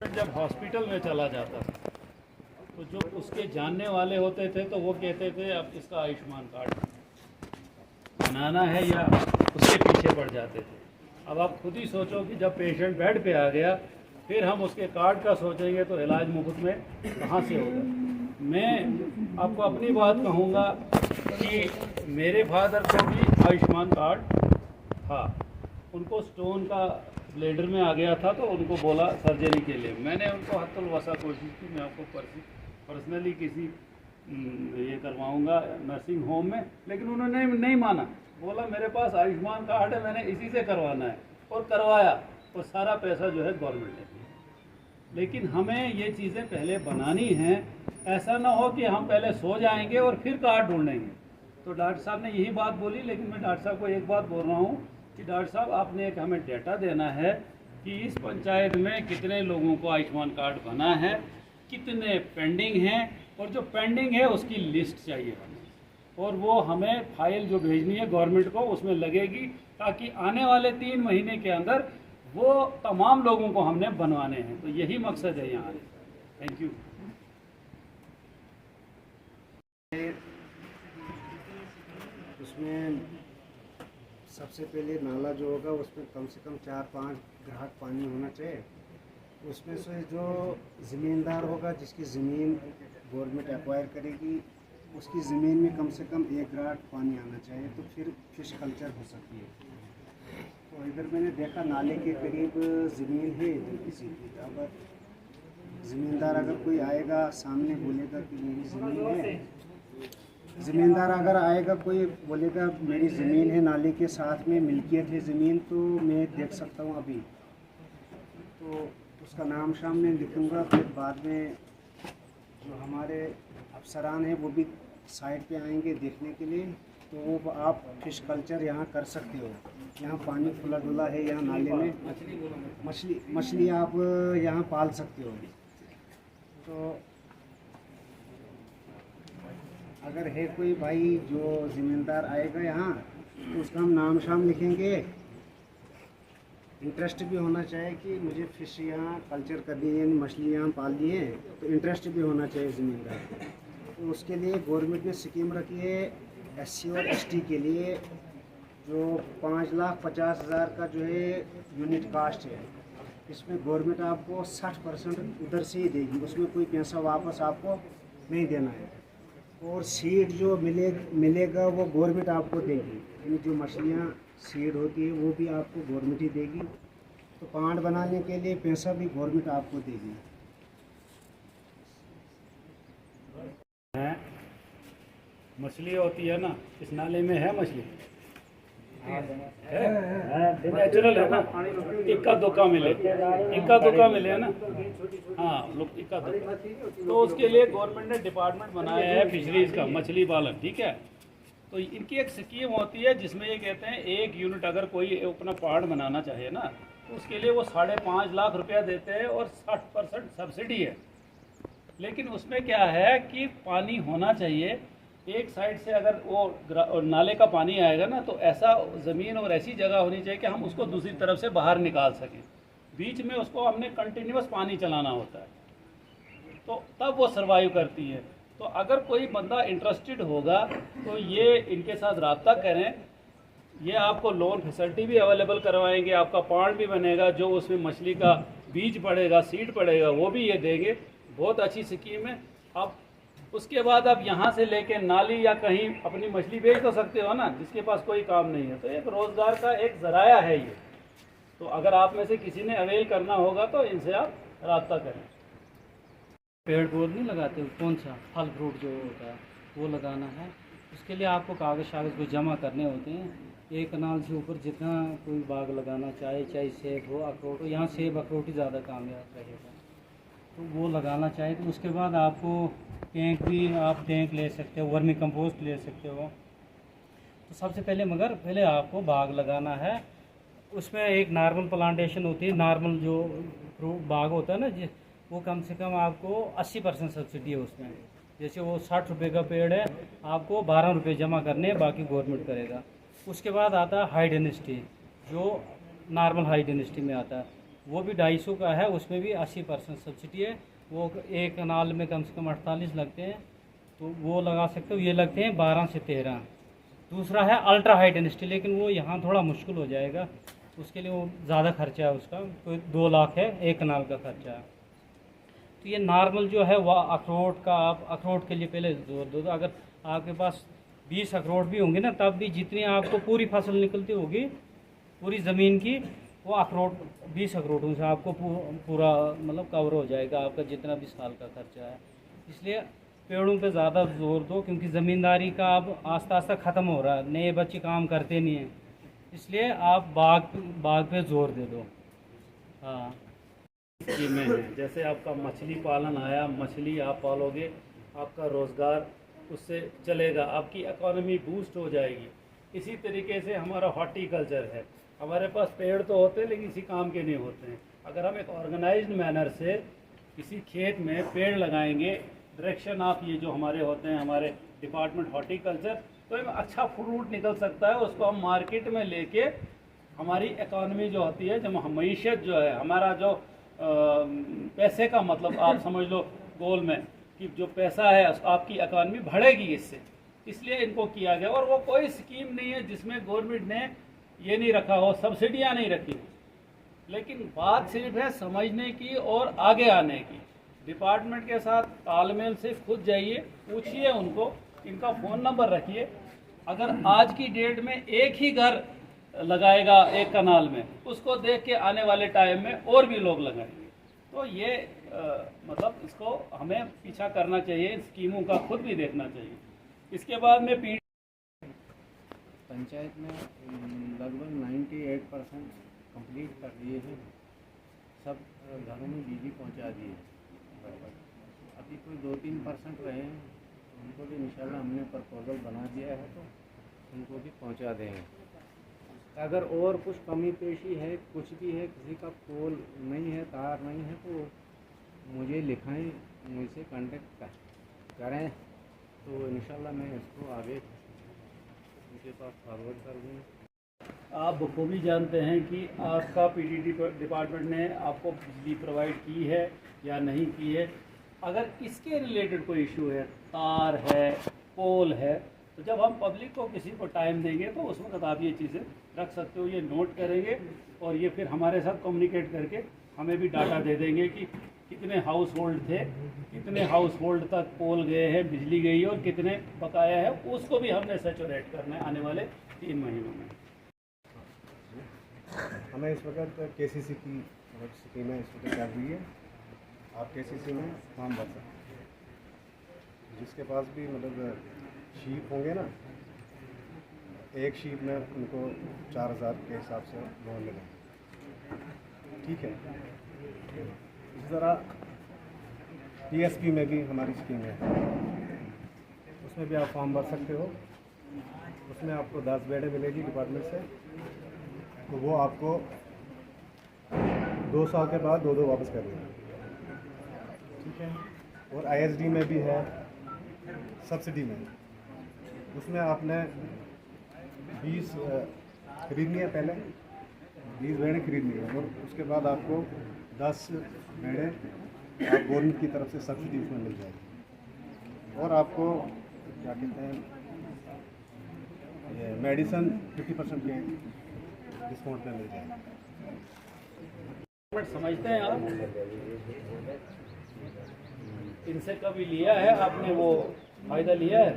जब हॉस्पिटल में चला जाता था तो जो उसके जानने वाले होते थे तो वो कहते थे अब इसका आयुष्मान कार्ड बनाना है, या उसके पीछे पड़ जाते थे। अब आप खुद ही सोचो कि जब पेशेंट बेड पे आ गया फिर हम उसके कार्ड का सोचेंगे तो इलाज मुफ्त में कहाँ से होगा। मैं आपको अपनी बात कहूँगा कि मेरे फादर को भी आयुष्मान कार्ड था। उनको स्टोन का ब्लेडर में आ गया था तो उनको बोला सर्जरी के लिए। मैंने उनको हत्तुल वसा कोशिश की, मैं आपको पर्सनली किसी ये करवाऊंगा नर्सिंग होम में, लेकिन उन्होंने नहीं माना। बोला मेरे पास आयुष्मान कार्ड है, मैंने इसी से करवाना है, और करवाया, और सारा पैसा जो है गवर्नमेंट ने दिया। लेकिन हमें ये चीज़ें पहले बनानी हैं, ऐसा ना हो कि हम पहले सो जाएंगे और फिर कार्ड ढूंढेंगे। तो डॉक्टर साहब ने यही बात बोली, लेकिन मैं डॉक्टर साहब को एक बात बोल रहा हूँ कि डॉक्टर साहब आपने एक हमें डेटा देना है कि इस पंचायत में कितने लोगों को आयुष्मान कार्ड बना है, कितने पेंडिंग हैं, और जो पेंडिंग है उसकी लिस्ट चाहिए हमें, और वो हमें फाइल जो भेजनी है गवर्नमेंट को उसमें लगेगी, ताकि आने वाले 3 महीने के अंदर वो तमाम लोगों को हमने बनवाने हैं। तो यही मकसद है यहाँ आने। Thank you. उसमें सबसे पहले नाला जो होगा उसमें कम से कम 4-5 ग्राहक पानी होना चाहिए। उसमें से जो ज़मींदार होगा, जिसकी ज़मीन गवर्नमेंट एक्वायर करेगी, उसकी ज़मीन में कम से कम 1 ग्राहक पानी आना चाहिए, तो फिर फिश कल्चर हो सकती है। तो इधर मैंने देखा नाले के करीब ज़मीन है इधर किसी की। अगर ज़मींदार अगर कोई आएगा सामने बोलेगा कि मेरी ज़मीन है, ज़मींदार अगर आएगा कोई बोलेगा मेरी ज़मीन है, नाले के साथ में मिल्कियत है ज़मीन, तो मैं देख सकता हूँ अभी, तो उसका नाम शाम में लिखूँगा। फिर बाद में जो हमारे अफसरान हैं वो भी साइड पे आएंगे देखने के लिए, तो वो आप फिश कल्चर यहाँ कर सकते हो। यहाँ पानी खुला डुला है, यहाँ नाले में मछली आप यहाँ पाल सकते हो। तो अगर है कोई भाई जो ज़मींदार आएगा यहाँ, तो उसका हम नाम शाम लिखेंगे। इंटरेस्ट भी होना चाहिए कि मुझे फ़िश यहाँ कल्चर करनी है, मछली यहाँ पालनी है, तो इंटरेस्ट भी होना चाहिए ज़मींदार को। तो उसके लिए गवर्नमेंट ने स्कीम रखी है SC और ST के लिए, जो 5,50,000 का जो है यूनिट कास्ट है। इसमें गवर्नमेंट आपको 60% उधर से ही देगी, उसमें कोई पैसा वापस आपको नहीं देना है। और सीड जो मिलेगा वो गवर्नमेंट आपको देगी, यानी जो मछलियाँ सीड होती है वो भी आपको गवर्नमेंट ही देगी। तो पांड बनाने के लिए पैसा भी गवर्नमेंट आपको देगी। मछली होती है ना, इस नाले में है मछली, नेचुरल है ना, इक्का दुक्का मिले ना। हाँ लोग इक्का दुक्का। तो उसके लिए गवर्नमेंट ने डिपार्टमेंट बनाया है फिशरीज का, मछली पालन, ठीक है। तो इनकी एक स्कीम होती है जिसमें ये कहते हैं 1 यूनिट अगर कोई अपना पार्ट बनाना चाहे ना, तो उसके लिए वो 5.5 लाख रुपया देते हैं और 60% सब्सिडी है। लेकिन उसमें क्या है कि पानी होना चाहिए एक साइड से, अगर वो नाले का पानी आएगा ना तो ऐसा ज़मीन और ऐसी जगह होनी चाहिए कि हम उसको दूसरी तरफ से बाहर निकाल सकें। बीच में उसको हमने कंटिन्यूस पानी चलाना होता है, तो तब वो सर्वाइव करती है। तो अगर कोई बंदा इंटरेस्टेड होगा तो ये इनके साथ रब्ता करें, ये आपको लोन फैसिलिटी भी अवेलेबल करवाएंगे, आपका पार्ट भी बनेगा, जो उसमें मछली का बीज पड़ेगा, सीड पड़ेगा, वो भी ये देंगे। बहुत अच्छी स्कीम है। अब उसके बाद आप यहाँ से लेके नाली या कहीं अपनी मछली बेच तो सकते हो ना, जिसके पास कोई काम नहीं है। तो एक रोज़गार का एक ज़राया है ये। तो अगर आप में से किसी ने अवेल करना होगा तो इनसे आप रब्ता करें। पेड़ पौधे नहीं लगाते, कौन सा फल फ्रूट जो होता है वो लगाना है। उसके लिए आपको कागज़ को जमा करने होते हैं। एक कनाल से ऊपर जितना कोई बाग लगाना चाहे सेब हो, अखरोट हो, यहाँ सेब अखरोट ही ज़्यादा कामयाब रहेगा, तो वो लगाना चाहे। तो उसके बाद आपको टैंक भी, आप टैंक ले सकते हो, वर्मी कंपोस्ट ले सकते हो। तो सबसे पहले आपको बाग लगाना है। उसमें एक नॉर्मल प्लांटेशन होती है, नॉर्मल जो बाग होता है ना, वो कम से कम आपको 80% सब्सिडी है उसमें। जैसे वो 60 रुपये का पेड़ है, आपको 12 रुपये जमा करने हैं, बाकी गवर्नमेंट करेगा। उसके बाद आता है हाई डेंसिटी, जो नॉर्मल हाई डेंसिटी में आता है। वो भी 250 का है, उसमें भी 80% सब्सिडी है। वो एक कनाल में कम से कम 48 लगते हैं, तो वो लगा सकते हो। ये लगते हैं 12 से 13। दूसरा है अल्ट्रा हाई डेंसिटी, लेकिन वो यहाँ थोड़ा मुश्किल हो जाएगा, उसके लिए वो ज़्यादा खर्चा है, उसका कोई 2 लाख है एक कनाल का खर्चा। तो ये नॉर्मल जो है वह अखरोट का, आप अखरोट के लिए पहले जोर दो। अगर आपके पास 20 अखरोट भी होंगे ना, तब भी जितनी आपको पूरी फसल निकलती होगी पूरी ज़मीन की, वो अखरोट 20 अखरोटों से आपको पूरा मतलब कवर हो जाएगा आपका जितना भी साल का खर्चा है। इसलिए पेड़ों पे ज़्यादा जोर दो, क्योंकि ज़मींदारी का अब आस्ता आस्ता ख़त्म हो रहा है, नए बच्चे काम करते नहीं हैं, इसलिए आप बाग पे जोर दे दो। हाँ, स्कीमें हैं, जैसे आपका मछली पालन आया, मछली आप पालोगे, आपका रोज़गार उससे चलेगा, आपकी इकोनॉमी बूस्ट हो जाएगी। इसी तरीके से हमारा हॉर्टिकल्चर है, हमारे पास पेड़ तो होते हैं लेकिन इसी काम के नहीं होते हैं। अगर हम एक ऑर्गेनाइज्ड मैनर से किसी खेत में पेड़ लगाएंगे, डायरेक्शन ऑफ ये जो हमारे होते हैं हमारे डिपार्टमेंट हॉर्टिकल्चर, तो एक अच्छा फ्रूट निकल सकता है, उसको हम मार्केट में लेके हमारी इकोनॉमी जो होती है, जो मईशत जो है हमारा, जो पैसे का मतलब आप समझ लो गोल में कि जो पैसा है आपकी इकोनॉमी बढ़ेगी इससे, इसलिए इनको किया गया। और वो कोई स्कीम नहीं है जिसमें गवर्नमेंट ने ये नहीं रखा हो, सब्सिडियाँ नहीं रखी हो, लेकिन बात सिर्फ है समझने की और आगे आने की। डिपार्टमेंट के साथ तालमेल से खुद जाइए, पूछिए उनको, इनका फ़ोन नंबर रखिए। अगर आज की डेट में एक ही घर लगाएगा एक कनाल में, उसको देख के आने वाले टाइम में और भी लोग लगाएंगे। तो ये मतलब इसको हमें पीछा करना चाहिए, स्कीमों का खुद भी देखना चाहिए। इसके बाद में पंचायत में लगभग 98% कंप्लीट कर दिए हैं, सब घरों में बिजली पहुंचा दिए हैं। अभी कोई 2-3% रहे हैं, उनको भी इंशाल्लाह हमने प्रपोजल बना दिया है, तो उनको भी पहुंचा देंगे। अगर और कुछ कमी पेशी है, कुछ भी है, किसी का पोल नहीं है, तार नहीं है, तो मुझे लिखाएं, मुझसे कांटेक्ट करें, तो इंशाल्लाह मैं इसको आगे उनके पास फॉरवर्ड कर दूँगा। आप बखूबी जानते हैं कि आपका पीडीडी डिपार्टमेंट ने आपको बिजली प्रोवाइड की है या नहीं की है। अगर इसके रिलेटेड कोई इशू है, तार है, पोल है, तो जब हम पब्लिक को किसी को टाइम देंगे तो उस वक्त आप ये चीज़ें रख सकते हो, ये नोट करेंगे और ये फिर हमारे साथ कम्युनिकेट करके हमें भी डाटा दे देंगे कि कितने हाउस होल्ड थे, कितने हाउस होल्ड तक पोल गए हैं, बिजली गई और कितने बकाया है, उसको भी हमने सैचुरेट करना है आने वाले 3 महीनों में। हमें इस वक्त केसीसी की स्कीमें इस वक्त चल रही है। आप केसीसी में फॉर्म भर सकते हैं, जिसके पास भी मतलब शीप होंगे ना, एक शीप में उनको 4000 के हिसाब से लोन मिलेगा। ठीक है, इस तरह टीएसपी में भी हमारी स्कीम है, उसमें भी आप फॉर्म भर सकते हो। उसमें आपको 10 बेडें मिलेगी डिपार्टमेंट से, तो वो आपको 2 साल के बाद 2 वापस कर देंगे। ठीक है, और आईएसडी में भी है, सब्सिडी में, उसमें आपने 20 खरीदनी है, पहले 20 बेडें खरीदनी है, और उसके बाद आपको 10 बेडें आप गवर्नमेंट की तरफ से सब्सिडी उसमें मिल जाएगी। और आपको क्या कहते हैं, ये मेडिसन 50% के डिस्काउंट में मिल जाएगा। समझते हैं आप, इनसे कभी लिया है आपने, वो फ़ायदा लिया है?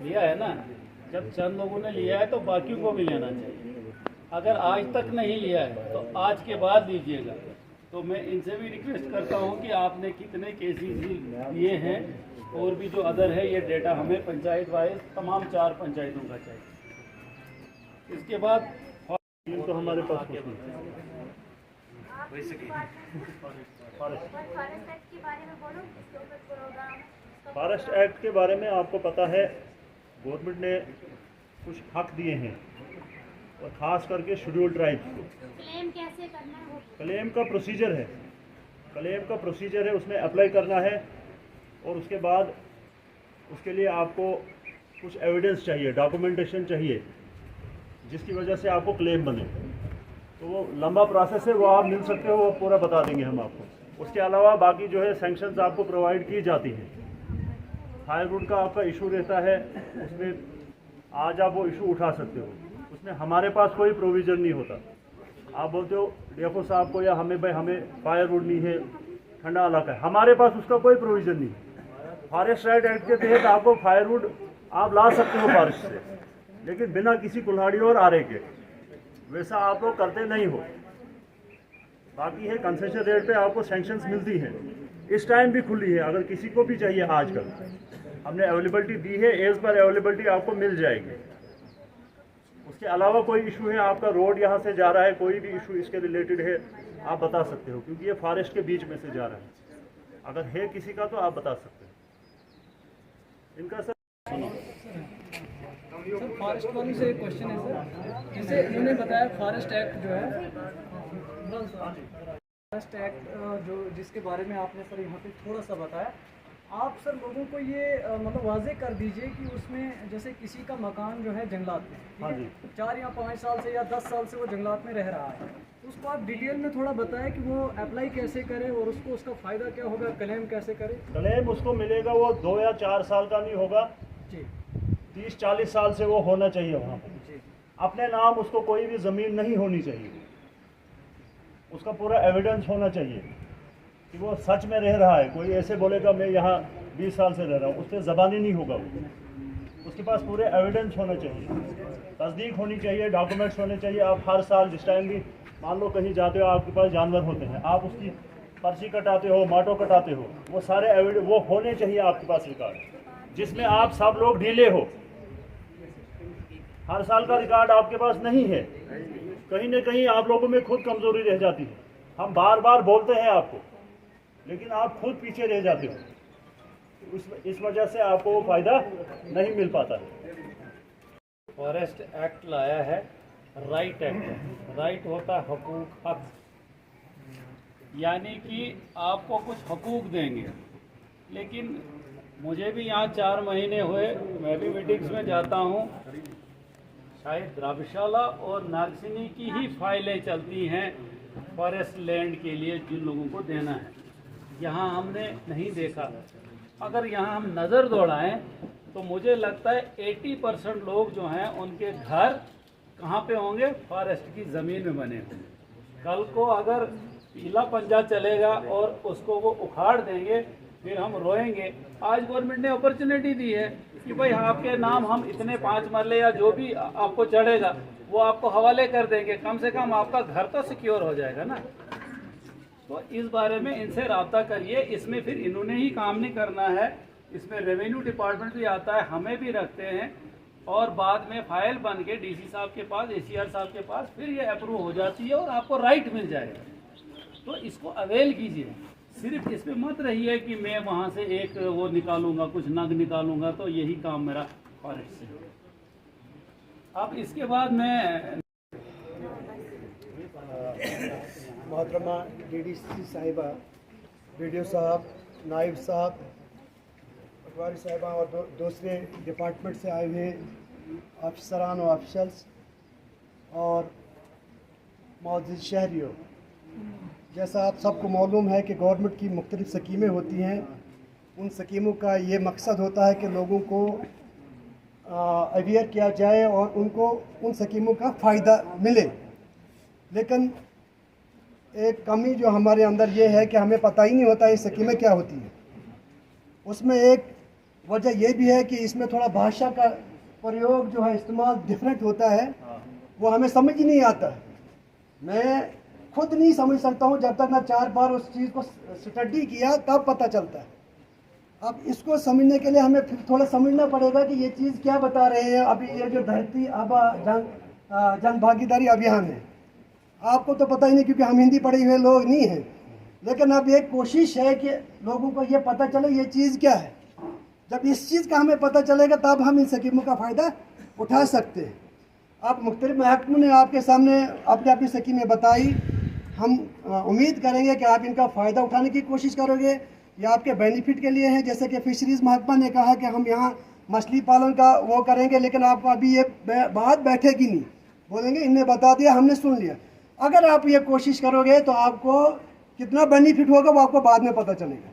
लिया है ना। जब चंद लोगों ने लिया है तो बाकियों को भी लेना चाहिए। अगर आज तक नहीं लिया है तो आज के बाद लीजिएगा। तो मैं इनसे भी रिक्वेस्ट करता हूँ कि आपने कितने केसेस लिए हैं, और भी जो अदर है ये डेटा हमें पंचायत वाइज तमाम 4 पंचायतों का चाहिए। इसके बाद तो हमारे पास फॉरेस्ट एक्ट के बारे में आपको पता है, गवर्नमेंट ने कुछ हक दिए हैं, और ख़ास करके शेड्यूल ट्राइब्स को। क्लेम कैसे करना है? क्लेम का प्रोसीजर है, उसमें अप्लाई करना है, और उसके बाद उसके लिए आपको कुछ एविडेंस चाहिए, डॉक्यूमेंटेशन चाहिए, जिसकी वजह से आपको क्लेम बने। तो वो लंबा प्रोसेस है, वो आप मिल सकते हो, वो पूरा बता देंगे हम आपको। उसके अलावा बाकी जो है सैंक्शंस आपको प्रोवाइड की जाती हैं। फायरवुड का आपका इशू रहता है, उसमें आज आप वो इशू उठा सकते हो, उसमें हमारे पास कोई प्रोविज़न नहीं होता। आप बोलते हो डीएफओ साहब को या हमें, भाई हमें फायरवुड नहीं है, ठंडा इलाका है, हमारे पास उसका कोई प्रोविज़न नहीं है। फॉरेस्ट राइट एक्ट के तहत आपको फायरवुड आप ला सकते हो फॉरेस्ट से, लेकिन बिना किसी कुल्हाड़ी और आरे के, वैसा आप लोग करते नहीं हो। बाकी है कंसेशन रेट पे आपको सैंक्शंस मिलती हैं, इस टाइम भी खुली है, अगर किसी को भी चाहिए आजकल हमने अवेलेबिलिटी दी है, एज पर अवेलेबिलिटी आपको मिल जाएगी। उसके अलावा कोई इशू है आपका, रोड यहाँ से जा रहा है, कोई भी इशू इसके रिलेटेड है आप बता सकते हो, क्योंकि ये फॉरेस्ट के बीच में से जा रहा है। अगर है किसी का तो आप बता सकते हो। इनका सर फॉरेस्ट वालों से एक क्वेश्चन है सर, जैसे इन्होंने बताया फॉरेस्ट एक्ट जो है, फॉरेस्ट एक्ट जो जिसके बारे में आपने सर यहाँ पे थोड़ा सा बताया, आप सर लोगों को ये मतलब वाजे कर दीजिए कि उसमें जैसे किसी का मकान जो है जंगलात में, हाँ जी, 4 या 5 साल से या 10 साल से वो जंगलात में रह रहा है, उसको आप डिटेल में थोड़ा बताएं कि वो अप्लाई कैसे करे और उसको उसका फ़ायदा क्या होगा, क्लेम कैसे करे। क्लेम उसको मिलेगा, वो 2 या 4 साल का नहीं होगा जी, 30-40 साल से वो होना चाहिए वहाँ पर। जी, अपने नाम उसको कोई भी ज़मीन नहीं होनी चाहिए, उसका पूरा एविडेंस होना चाहिए कि वो सच में रह रहा है। कोई ऐसे बोलेगा मैं यहाँ 20 साल से रह रहा हूँ, उससे ज़बानी नहीं होगा वो, उसके पास पूरे एविडेंस होना चाहिए, तस्दीक होनी चाहिए, डॉक्यूमेंट्स होने चाहिए। आप हर साल जिस टाइम भी मान लो कहीं जाते हो, आपके पास जानवर होते हैं, आप उसकी पर्ची कटाते हो, माटो कटाते हो, वो सारे एविडेंस वो होने चाहिए आपके पास रिकॉर्ड, जिसमें आप सब लोग ढीले हो। हर साल का रिकॉर्ड आपके पास नहीं है, कहीं ना कहीं आप लोगों में खुद कमजोरी रह जाती है। हम बार बार बोलते हैं आपको, लेकिन आप खुद पीछे रह जाते हो, इस वजह से आपको वो फायदा नहीं मिल पाता है। फॉरेस्ट एक्ट लाया है, राइट एक्ट है। राइट होता है हकूक, हक, यानी कि आपको कुछ हकूक देंगे। लेकिन मुझे भी यहाँ 4 महीने हुए, मैं भी मीटिंग्स में जाता हूँ, शायद द्राभिशाला और नागसिनी की ही फाइलें चलती हैं फॉरेस्ट लैंड के लिए जिन लोगों को देना है। यहाँ हमने नहीं देखा। अगर यहाँ हम नज़र दौड़ाएं तो मुझे लगता है 80% लोग जो हैं उनके घर कहाँ पे होंगे, फॉरेस्ट की ज़मीन में बने होंगे। कल को अगर पीला पंजा चलेगा और उसको वो उखाड़ देंगे, फिर हम रोएंगे। आज गवर्नमेंट ने अपॉर्चुनिटी दी है कि भाई आपके नाम हम इतने 5 मरले या जो भी आपको चढ़ेगा वो आपको हवाले कर देंगे, कम से कम आपका घर तो सिक्योर हो जाएगा ना। तो इस बारे में इनसे राब्ता करिए। इसमें फिर इन्होंने ही काम नहीं करना है, इसमें रेवेन्यू डिपार्टमेंट भी आता है, हमें भी रखते हैं, और बाद में फाइल बन के डीसी साहब के पास, एसीआर साहब के पास फिर ये अप्रूव हो जाती है और आपको राइट मिल जाएगा। तो इसको अवेल कीजिए। सिर्फ इस पे मत रहिए कि मैं वहाँ से एक वो निकालूंगा, कुछ नग निकालूंगा तो यही काम मेरा फॉरेस्ट से। अब इसके बाद मैं मोहतरमा डीडीसी साहिबा, वीडियो साहब, नाइब साहब, पटवारी साहिबा और दूसरे डिपार्टमेंट से आए हुए अफसरान और ऑफिशल्स और मौजूद शहरियों, जैसा आप सबको मालूम है कि गवर्नमेंट की मुख्तलिफ स्कीमें होती हैं। उन स्कीमों का ये मकसद होता है कि लोगों को अवेयर किया जाए और उनको उन स्कीमों का फ़ायदा मिले। लेकिन एक कमी जो हमारे अंदर ये है कि हमें पता ही नहीं होता ये स्कीमें क्या होती हैं। उसमें एक वजह ये भी है कि इसमें थोड़ा भाषा का प्रयोग जो है, इस्तेमाल डिफरेंट होता है, वो हमें समझ ही नहीं आता। मैं खुद नहीं समझ सकता हूँ जब तक मैं 4 बार उस चीज़ को स्टडी किया तब पता चलता है। अब इसको समझने के लिए हमें फिर थोड़ा समझना पड़ेगा कि ये चीज़ क्या बता रहे हैं। अभी ये जो धरती आबा जन भागीदारी अभियान है, आपको तो पता ही नहीं क्योंकि हम हिंदी पढ़े हुए लोग नहीं हैं, लेकिन अब एक कोशिश है कि लोगों को ये पता चले ये चीज़ क्या है। जब इस चीज़ का हमें पता चलेगा तब हम इन स्कीमों का फ़ायदा उठा सकते हैं। अब मुख्तलिफ महकमों ने आपके सामने अपनी अपनी स्कीमें बताई। हम उम्मीद करेंगे कि आप इनका फ़ायदा उठाने की कोशिश करोगे। ये आपके बेनिफिट के लिए है। जैसे कि फिशरीज़ महकमा ने कहा कि हम यहाँ मछली पालन का वो करेंगे, लेकिन आपको अभी ये बात बैठेगी नहीं, बोलेंगे इनने बता दिया, हमने सुन लिया। अगर आप ये कोशिश करोगे तो आपको कितना बेनिफिट होगा वो आपको बाद में पता चलेगा।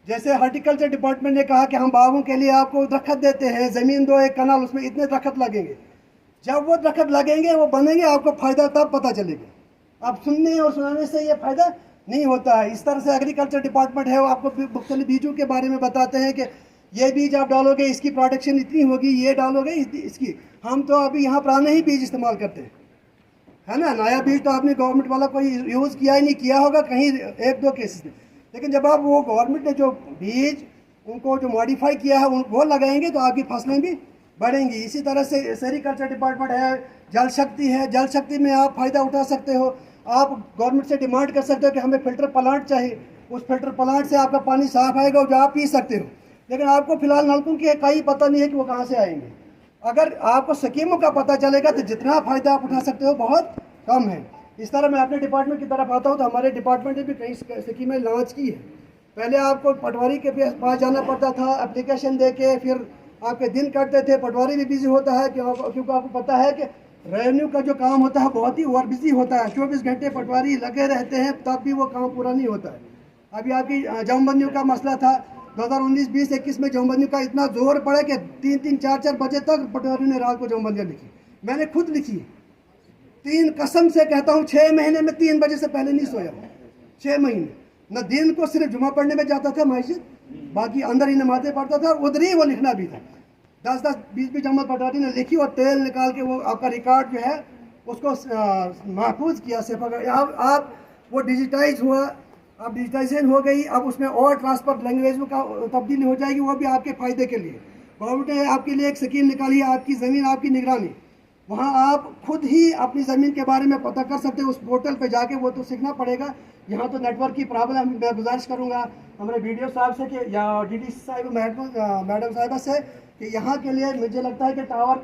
जैसे हॉर्टिकल्चर डिपार्टमेंट ने कहा कि हम बागों के लिए आपको दरख्त देते हैं, ज़मीन दो एक कनाल, उसमें इतने दरख्त लगेंगे। जब वो दरख्त लगेंगे, वो बनेंगे, आपको फ़ायदा तब पता चलेगा। आप सुनने और सुनाने से ये फ़ायदा नहीं होता है। इस तरह से एग्रीकल्चर डिपार्टमेंट है, वो आपको मुख्तलिफ बीजों के बारे में बताते हैं कि ये बीज आप डालोगे इसकी प्रोडक्शन इतनी होगी, ये डालोगे इसकी। हम तो अभी यहाँ पुराने ही बीज इस्तेमाल करते हैं, है ना। नया बीज तो आपने गवर्नमेंट वाला कोई यूज़ किया ही नहीं, किया होगा कहीं एक दो केसेस में। लेकिन जब आप वो गवर्नमेंट ने जो बीज उनको जो मॉडिफाई किया है वो लगाएंगे तो आपकी फसलें भी बढ़ेंगी। इसी तरह से सेरीकल्चर डिपार्टमेंट है, जल शक्ति है। जल शक्ति में आप फ़ायदा उठा सकते हो। आप गवर्नमेंट से डिमांड कर सकते हो कि हमें फ़िल्टर प्लांट चाहिए, उस फिल्टर प्लांट से आपका पानी साफ़ आएगा जो आप पी सकते हो। लेकिन आपको फ़िलहाल नलकों की कहीं पता नहीं है कि वो कहाँ से आएंगे। अगर आपको स्कीमों का पता चलेगा तो जितना फ़ायदा आप उठा सकते हो बहुत कम है। इस तरह मैं अपने डिपार्टमेंट की तरफ आता हूँ तो हमारे डिपार्टमेंट ने भी कई स्कीमें लॉन्च की है। पहले आपको पटवारी के पास जाना पड़ता था, एप्लीकेशन दे के, फिर आपके दिन कटते थे। पटवारी भी बिजी होता है क्योंकि आपको पता है कि रेवेन्यू का जो काम होता है बहुत ही ओवर बिजी होता है। 24 घंटे पटवारी लगे रहते हैं, तब भी वो काम पूरा नहीं होता है। अभी आपकी जमबंदियों का मसला था 2019, 20, 21 में जमबंदियों का इतना जोर पड़ा कि 3-3, 4-4 बजे तक पटवारी ने रात को जमबंदियाँ लिखी। मैंने खुद लिखी, 3 कसम से कहता हूँ 6 महीने में 3 बजे से पहले नहीं सोया। 6 महीने न दिन को सिर्फ जुमा पढ़ने में जाता था मस्जिद, बाकी अंदर ही नमाज़ें पढ़ता था, उधर ही वो लिखना भी था। 10-10, 20-20 जमा पटवारी ने लिखी और तेल निकाल के वो आपका रिकॉर्ड जो है उसको महफूज किया सिर्फ। आप वो डिजिटाइज हुआ, अब डिजिटाइजेशन हो गई, अब उसमें और ट्रांसफर लैंग्वेज का तब्दीली हो जाएगी, वो भी आपके फ़ायदे के लिए। गवर्नमेंट ने आपके लिए एक स्कीम निकाली है, आपकी ज़मीन आपकी निगरानी। वहाँ आप खुद ही अपनी ज़मीन के बारे में पता कर सकते हो उस पोर्टल पे जाके। वो तो सीखना पड़ेगा। यहाँ तो नेटवर्क की प्रॉब्लम। मैं गुजारिश करूँगा हमारे वीडियो साहब से कि या डीडी साहब मैडम साहिबा से कि यहाँ के लिए मुझे लगता है कि टावर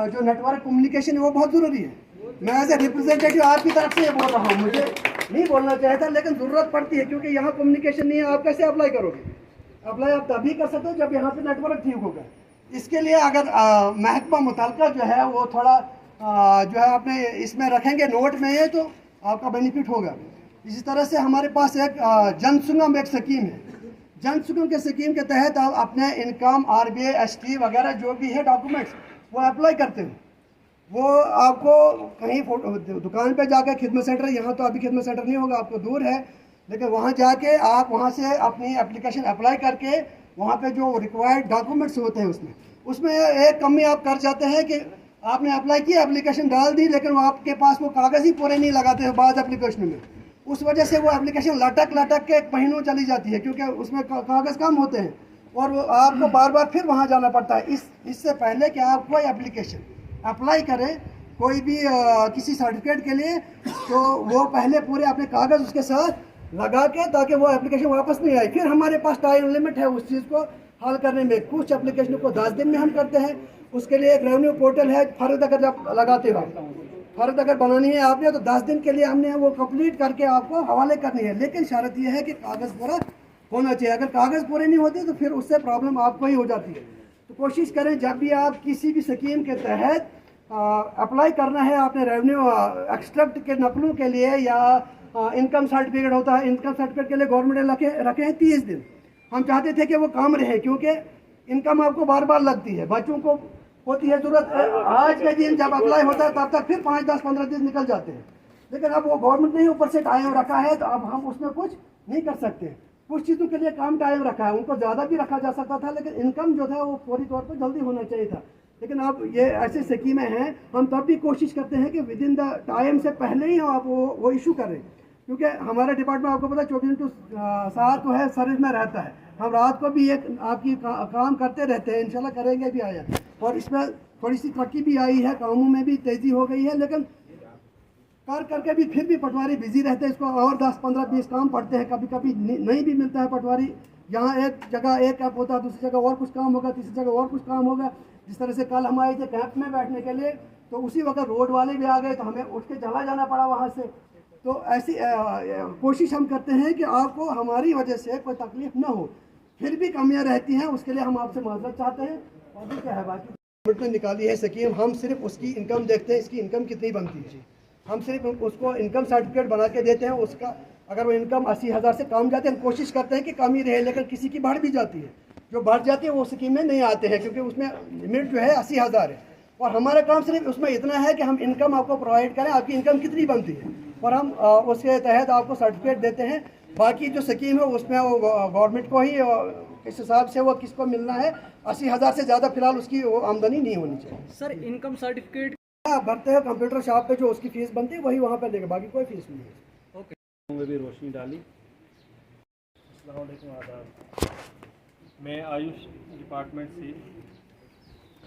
जो नेटवर्क कम्युनिकेशन है वो बहुत ज़रूरी है। मैं एज ए रिप्रेजेंटेटिव आपकी तरफ से ये बोल रहा हूँ, मुझे नहीं बोलना चाहिए था लेकिन ज़रूरत पड़ती है क्योंकि यहाँ कम्युनिकेशन नहीं है। आप कैसे अप्लाई करोगे? अप्लाई आप तभी कर सकते हो जब यहाँ पे नेटवर्क ठीक होगा। इसके लिए अगर महकमा मुतल्लिका जो है वो थोड़ा जो है अपने इसमें रखेंगे नोट में ये, तो आपका बेनिफिट होगा। इसी तरह से हमारे पास एक जनसुगम एक स्कीम है। जनसुगम के स्कीम के तहत आप अपने इनकम, RBI, ST वगैरह जो भी है डॉक्यूमेंट्स वो अप्लाई करते हो। वो आपको कहीं दुकान पे जाकर खिदमत सेंटर, यहाँ तो अभी खिदमत सेंटर नहीं होगा, आपको दूर है, लेकिन वहाँ जाके आप वहाँ से अपनी एप्लीकेशन अप्लाई करके वहाँ पे जो रिक्वायर्ड डॉक्यूमेंट्स होते हैं उसमें एक कमी आप कर जाते हैं कि आपने अप्लाई किया, एप्लीकेशन डाल दी, लेकिन वो आपके पास वो कागज़ ही पूरे नहीं लगाते हैं बाद एप्लीकेशन में। उस वजह से वो एप्लीकेशन लटक के महीनों चली जाती है क्योंकि उसमें कागज़ कम होते हैं और वो आपको बार बार फिर वहाँ जाना पड़ता है। इससे पहले कि आप कोई एप्लीकेशन अप्लाई करें कोई भी किसी सर्टिफिकेट के लिए, तो वो पहले पूरे अपने कागज़ उसके साथ लगा के, ताकि वो एप्लीकेशन वापस नहीं आए। फिर हमारे पास टाइम लिमिट है उस चीज़ को हल करने में। कुछ एप्लीकेशन को 10 दिन में हम करते हैं। उसके लिए एक रेवेन्यू पोर्टल है, फ़र्द अगर जब लगाते हो, फ़र्द अगर बनानी है आपने तो 10 दिन के लिए हमने वो कंप्लीट करके आपको हवाले करनी है। लेकिन शर्त यह है कि कागज़ पूरा होना चाहिए। अगर कागज़ पूरे नहीं होते तो फिर उससे प्रॉब्लम आपको ही हो जाती है। तो कोशिश करें जब भी आप किसी भी स्कीम के तहत अप्लाई करना है, आपने रेवेन्यू एक्सट्रैक्ट के नकलों के लिए या इनकम सर्टिफिकेट होता है, इनकम सर्टिफिकेट के लिए गवर्नमेंट ने रखे हैं 30 दिन। हम चाहते थे कि वो काम रहे क्योंकि इनकम आपको बार बार लगती है, बच्चों को होती है ज़रूरत। आज के दिन जब अप्लाई होता है तब तक फिर 5, 10, 15 दिन निकल जाते हैं। लेकिन अब वो गवर्नमेंट ने ऊपर से टाइम रखा है तो अब हम उसमें कुछ नहीं कर सकते। कुछ चीज़ों के लिए काम टाइम रखा है, उनको ज़्यादा भी रखा जा सकता था, लेकिन इनकम जो था वो फौरी तौर पर जल्दी होना चाहिए था। लेकिन अब ये ऐसी स्कीमें हैं, हम तब भी कोशिश करते हैं कि विद इन द टाइम से पहले ही आप वो इशू करें, क्योंकि हमारा डिपार्टमेंट आपको पता है 24/7 जो है सर्विस में रहता है। हम रात को भी एक आपकी काम करते रहते हैं, इंशाल्लाह करेंगे भी आया। और इसमें थोड़ी सी तरक्की भी आई है, कामों में भी तेज़ी हो गई है, लेकिन कर करके भी फिर भी पटवारी बिजी रहते हैं। इसको और 10, 15, 20 काम पड़ते हैं, कभी कभी नहीं भी मिलता है पटवारी। यहाँ एक जगह एक ऐप होता है, दूसरी जगह और कुछ काम होगा, तीसरी जगह और कुछ काम होगा। जिस तरह से कल हम आए थे कैंप में बैठने के लिए, तो उसी वक्त रोड वाले भी आ गए तो हमें उठ के चला जाना पड़ा वहाँ से। तो ऐसी कोशिश हम करते हैं कि आपको हमारी वजह से कोई तकलीफ ना हो। फिर भी कमियाँ रहती हैं, उसके लिए हम आपसे माजरत चाहते हैं। और भी क्या है, बाकी गवर्नमेंट ने निकाली है स्कीम, हम सिर्फ उसकी इनकम देखते हैं, इसकी इनकम कितनी बनती है। हम सिर्फ उसको इनकम सर्टिफिकेट बना के देते हैं। उसका अगर वो इनकम 80,000 से कम जाती है, हम कोशिश करते हैं कि कम ही रहे, लेकिन किसी की बढ़ भी जाती है। जो बढ़ जाती है वो स्कीम में नहीं आते हैं, क्योंकि उसमें लिमिट जो है 80,000 है। और हमारा काम सिर्फ उसमें इतना है कि हम इनकम आपको प्रोवाइड करें, आपकी इनकम कितनी बनती है, और हम उसके तहत आपको सर्टिफिकेट देते हैं। बाकी जो स्कीम है उसमें वो गवर्नमेंट को ही किस हिसाब से वो किसको मिलना है, 80,000 से ज़्यादा फिलहाल उसकी वो आमदनी नहीं होनी चाहिए। सर इनकम सर्टिफिकेट आप भरते हो कंप्यूटर शॉप पे, जो उसकी फ़ीस बनती है वही वहाँ पे लेंगे, बाकी कोई फीस नहीं है। में भी रोशनी डाली। अस्सलाम वालेकुम, आदाब। मैं आयुष डिपार्टमेंट से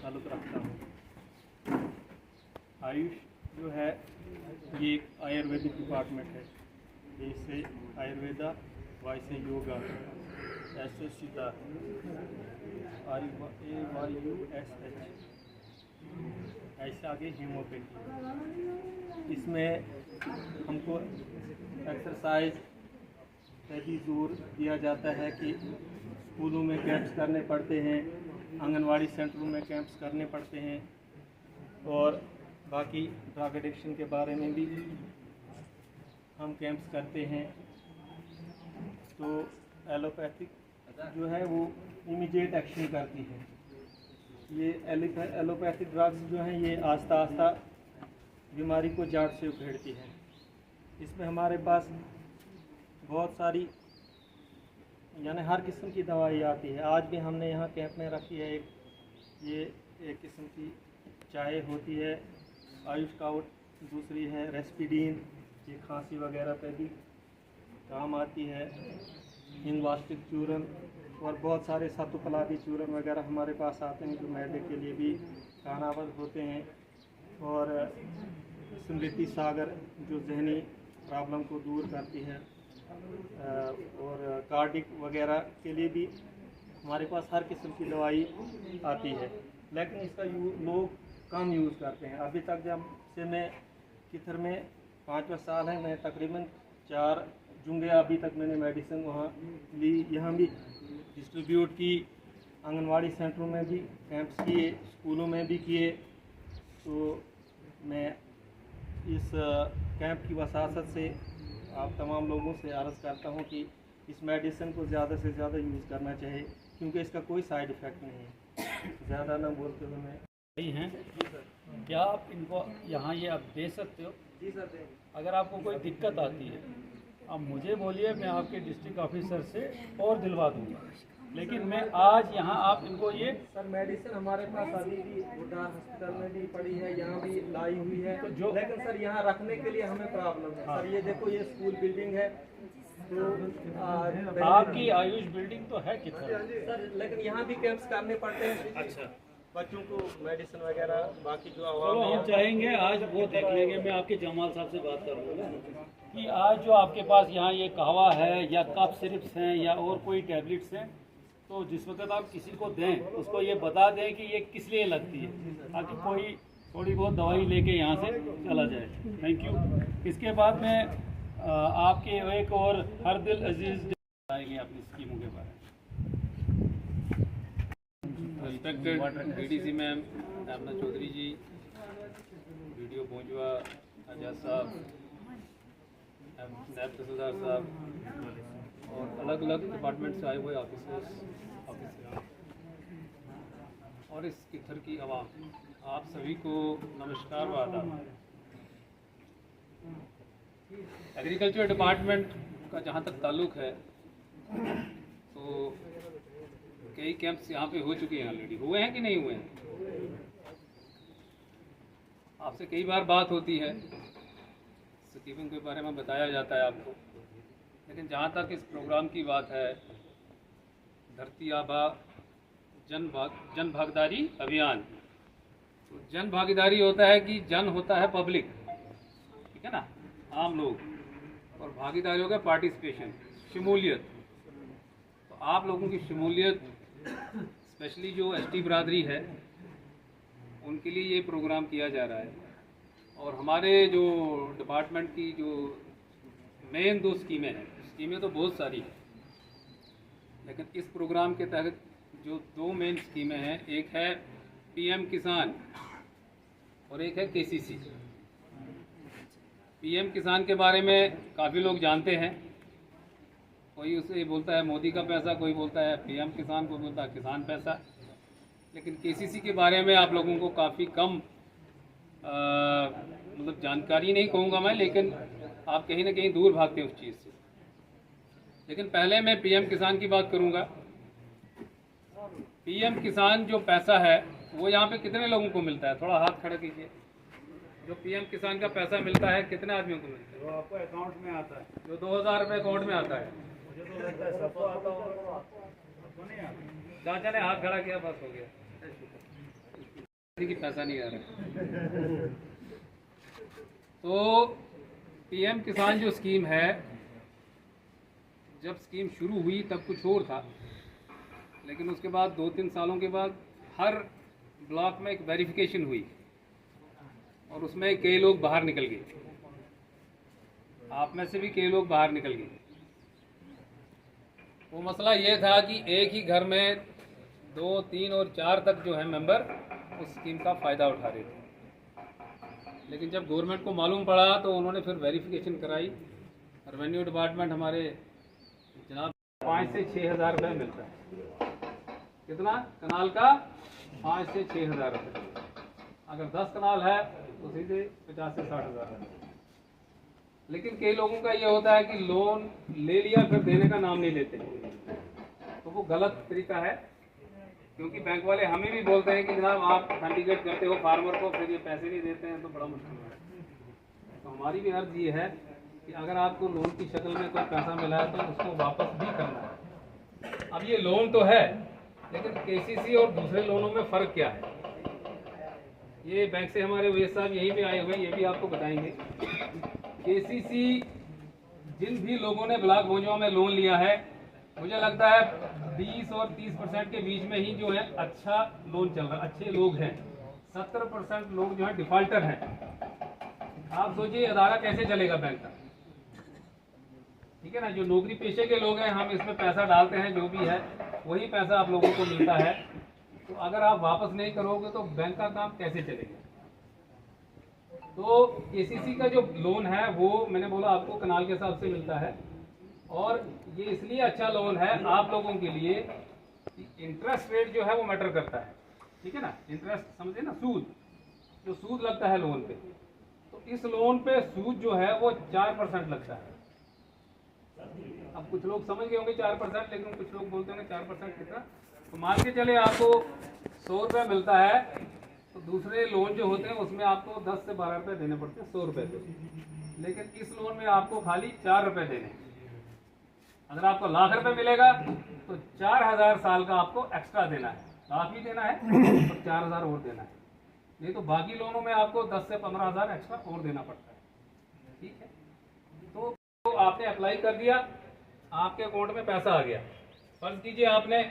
ताल्लुक़ रखता हूँ। आयुष जो है ये एक आयुर्वेदिक डिपार्टमेंट है। इससे आयुर्वेदा, वाई से योगा, ऐसे सीधा AYUSH, ऐसे आगे हीमोपैथी। इसमें हमको एक्सरसाइज पे भी जोर दिया जाता है कि स्कूलों में कैंप्स करने पड़ते हैं, आंगनवाड़ी सेंटरों में कैंप्स करने पड़ते हैं, और बाकी ड्रग एडिक्शन के बारे में भी हम कैंप्स करते हैं। तो एलोपैथिक जो है वो इमीडिएट एक्शन करती है। ये एलोपैथिक ड्रग्स जो हैं ये आस्ता आस्ता बीमारी को जड़ से उखेड़ती है। इसमें हमारे पास बहुत सारी यानी हर किस्म की दवाई आती है। आज भी हमने यहाँ कैंप में रखी है ये एक किस्म की चाय होती है आयुष काउट, दूसरी है रेस्पिडीन, ये खांसी वगैरह पे भी काम आती है। हिंदवास्टिक चूरन और बहुत सारे सतुपलादी चूरन वगैरह हमारे पास आते हैं जो मैदे के लिए भी कारगर होते हैं। और स्मृति सागर जो जहनी प्रॉब्लम को दूर करती है, और कार्डिक वगैरह के लिए भी हमारे पास हर किस्म की दवाई आती है। लेकिन इसका लोग कम यूज़ करते हैं। अभी तक जब से मैं किथर में 5वां साल है, मैं तकरीबन 4 जुंगे अभी तक मैंने मेडिसिन वहाँ ली, यहाँ भी डिस्ट्रीब्यूट की, आंगनवाड़ी सेंटरों में भी कैंप्स किए, स्कूलों में भी किए। तो मैं इस कैंप की वसासत से आप तमाम लोगों से अर्ज़ करता हूँ कि इस मेडिसिन को ज़्यादा से ज़्यादा यूज़ करना चाहिए, क्योंकि इसका कोई साइड इफ़ेक्ट नहीं है। ज़्यादा ना बोलते हुए मैं सही हैं। क्या आप इनको यहाँ ये आप दे सकते हो? जी सर, दें। अगर आपको कोई दिक्कत आती है आप मुझे बोलिए, मैं आपके डिस्ट्रिक्ट ऑफिसर से और दिलवा दूँगा। लेकिन मैं आज यहाँ आप इनको ये सर मेडिसिन हमारे पास अभी भी बुढ़ा हॉस्पिटल में भी पड़ी है, यहाँ भी लाई हुई है। तो जो लेकिन सर यहाँ रखने के लिए हमें प्रॉब्लम है। सर ये देखो, ये स्कूल बिल्डिंग है, तो आपकी आयुष बिल्डिंग तो है कितना सर, लेकिन यहाँ भी कैंप्स करने पड़ते हैं। अच्छा, बच्चों को मेडिसिन वगैरह, बाकी जो चलो आवाम हम है। चाहेंगे आज वो देख लेंगे। मैं आपके जमाल साहब से बात करूँगा कि आज जो आपके पास यहाँ ये कहवा है या कफ सिरप्स हैं या और कोई टैबलेट्स हैं, तो जिस वक्त आप किसी को दें उसको ये बता दें कि ये किस लिए लगती है, ताकि कोई थोड़ी बहुत दवाई लेके यहाँ से चला जाए। Thank you. इसके बाद में आपके एक और हर दिल अजीज़ बताएंगे अपनी स्कीमों के बारे में। रिस्पेक्टेड डीडीसी मैम अपना चौधरी जी, वीडियो पहुँचवा आजाद साहब, नायब तहसीलदार साहब और अलग अलग डिपार्टमेंट से आए हुए ऑफिसर और इस किथर की आवाम, आप सभी को नमस्कार व आदाब। एग्रीकल्चर डिपार्टमेंट का जहाँ तक ताल्लुक़ है तो कई कैंप्स यहाँ पे हो चुके हैं, ऑलरेडी हुए हैं कि नहीं हुए हैं। आपसे कई बार बात होती है, स्कीमिंग के बारे में बताया जाता है आपको, लेकिन जहाँ तक इस प्रोग्राम की बात है, धरती आबा जन भागीदारी अभियान, तो जन भागीदारी होता है कि जन होता है पब्लिक, ठीक है ना, आम लोग, और भागीदारी होगा पार्टिसिपेशन, शमूलियत। तो आप लोगों की शमूलियत, स्पेशली जो एसटी बरादरी है उनके लिए ये प्रोग्राम किया जा रहा है। और हमारे जो डिपार्टमेंट की जो मेन 2 स्कीमें हैं, स्कीमें तो बहुत सारी हैं, लेकिन इस प्रोग्राम के तहत जो 2 मेन स्कीमें हैं, एक है पीएम किसान और एक है केसीसी। पीएम किसान के बारे में काफ़ी लोग जानते हैं। कोई उसे बोलता है मोदी का पैसा, कोई बोलता है पीएम किसान, कोई बोलता है किसान पैसा। लेकिन केसीसी के बारे में आप लोगों को काफ़ी कम मतलब जानकारी नहीं कहूँगा मैं, लेकिन आप कहीं ना कहीं दूर भागते हैं उस चीज़ से। लेकिन पहले मैं पीएम किसान की बात करूँगा। पीएम किसान जो पैसा है वो यहाँ पे कितने लोगों को मिलता है? थोड़ा हाथ खड़ा कीजिए। जो पीएम किसान का पैसा मिलता है कितने आदमियों को मिलता है? वो आपको अकाउंट में आता है। जो 2000 रुपये अकाउंट में आता है। मुझे तो लगता है सबको आता होगा, सबको नहीं आता। चाचा ने हाथ खड़ा किया, बस हो गया। किसी की पैसा नहीं आ रहा। तो पीएम किसान जो स्कीम है, जब स्कीम शुरू हुई तब कुछ और था, लेकिन उसके बाद 2-3 सालों के बाद हर ब्लॉक में एक वेरिफिकेशन हुई और उसमें कई लोग बाहर निकल गए। आप में से भी कई लोग बाहर निकल गए। वो मसला ये था कि एक ही घर में 2, 3 और 4 तक जो है मेंबर उस स्कीम का फ़ायदा उठा रहे थे। लेकिन जब गवर्नमेंट को मालूम पड़ा तो उन्होंने फिर वेरिफिकेशन कराई। रेवेन्यू डिपार्टमेंट हमारे जनाब 5 से 6 हज़ार रुपये मिलता है। कितना? कनाल का 5 से 6 हज़ार रुपये। अगर 10 कनाल है तो सीधे 50 से 60 हज़ार है। लेकिन कई लोगों का ये होता है कि लोन ले लिया फिर देने का नाम नहीं लेते, तो वो गलत तरीका है। क्योंकि बैंक वाले हमें भी बोलते हैं कि जनाब आप ऑथेंटिकेट करते हो फार्मर को, फिर ये पैसे नहीं देते हैं तो बड़ा मुश्किल है। तो हमारी भी अर्ज ये है कि अगर आपको लोन की शक्ल में कोई पैसा मिला है तो उसको वापस भी करना है। अब ये लोन तो है, लेकिन केसीसी और दूसरे लोनों में फ़र्क क्या है? ये बैंक से हमारे वैद साहब यहीं पे आए हुए हैं, ये भी आपको बताएंगे। केसीसी जिन भी लोगों ने ब्लॉक भोजवा में लोन लिया है, मुझे लगता है 20 और 30% के बीच में ही जो है अच्छा लोन चल रहा है, अच्छे लोग हैं। 70% लोग जो है डिफॉल्टर हैं। आप सोचिए अदारा कैसे चलेगा बैंक का? ठीक है ना। जो नौकरी पेशे के लोग हैं, हम इसमें पैसा डालते हैं, जो भी है वही पैसा आप लोगों को मिलता है। तो अगर आप वापस नहीं करोगे तो बैंक का काम कैसे चलेगा? तो केसीसी का जो लोन है वो मैंने बोला आपको कनाल के हिसाब से मिलता है, और ये इसलिए अच्छा लोन है आप लोगों के लिए कि इंटरेस्ट रेट जो है वो मैटर करता है। ठीक है ना। इंटरेस्ट समझे ना, सूद, जो सूद लगता है लोन पे, तो इस लोन पे सूद जो है वो 4% लगता है। अब कुछ लोग समझ गए होंगे 4%, लेकिन कुछ लोग बोलते होंगे 4% कितना। तो मान के चले आपको 100 रुपये मिलता है, तो दूसरे लोन जो होते हैं उसमें आपको 10 से 12 रुपये देने पड़ते हैं 100 रुपये पे। लेकिन इस लोन में आपको खाली 4 रुपये देने। अगर आपको लाख रुपए मिलेगा तो 4000 साल का आपको एक्स्ट्रा देना है। लाख भी देना है और 4000 और देना है। नहीं तो बाकी लोनों में आपको 10 से 15 हज़ार एक्स्ट्रा और देना पड़ता है। ठीक है। तो आपने अप्लाई कर दिया, आपके अकाउंट में पैसा आ गया। फर्ज कीजिए आपने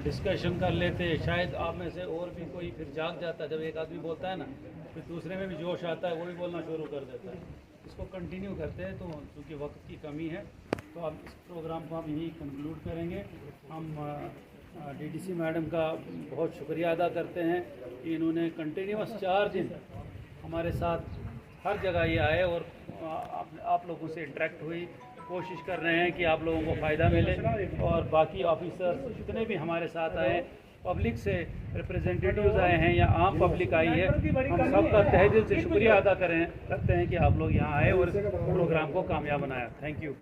डिस्कशन कर लेते, शायद आप में से और भी कोई फिर जाग जाता है। जब एक आदमी बोलता है ना, फिर दूसरे में भी जोश आता है, वो भी बोलना शुरू कर देता है। इसको कंटिन्यू करते हैं। तो चूँकि वक्त की कमी है तो अब इस प्रोग्राम को हम यहीं कंक्लूड करेंगे। हम डीडीसी मैडम का बहुत शुक्रिया अदा करते हैं कि इन्होंने कंटिन्यूस 4 दिन हमारे साथ हर जगह ये आए और आप लोगों से इंटरेक्ट हुई। कोशिश कर रहे हैं कि आप लोगों को फ़ायदा मिले, और बाकी ऑफिसर्स जितने भी हमारे साथ आए, पब्लिक से रिप्रेजेंटेटिव्स आए हैं या आम पब्लिक आई है, हम सबका तहे दिल से शुक्रिया अदा करते हैं कि आप लोग यहाँ आए और इस प्रोग्राम को कामयाब बनाया। Thank you.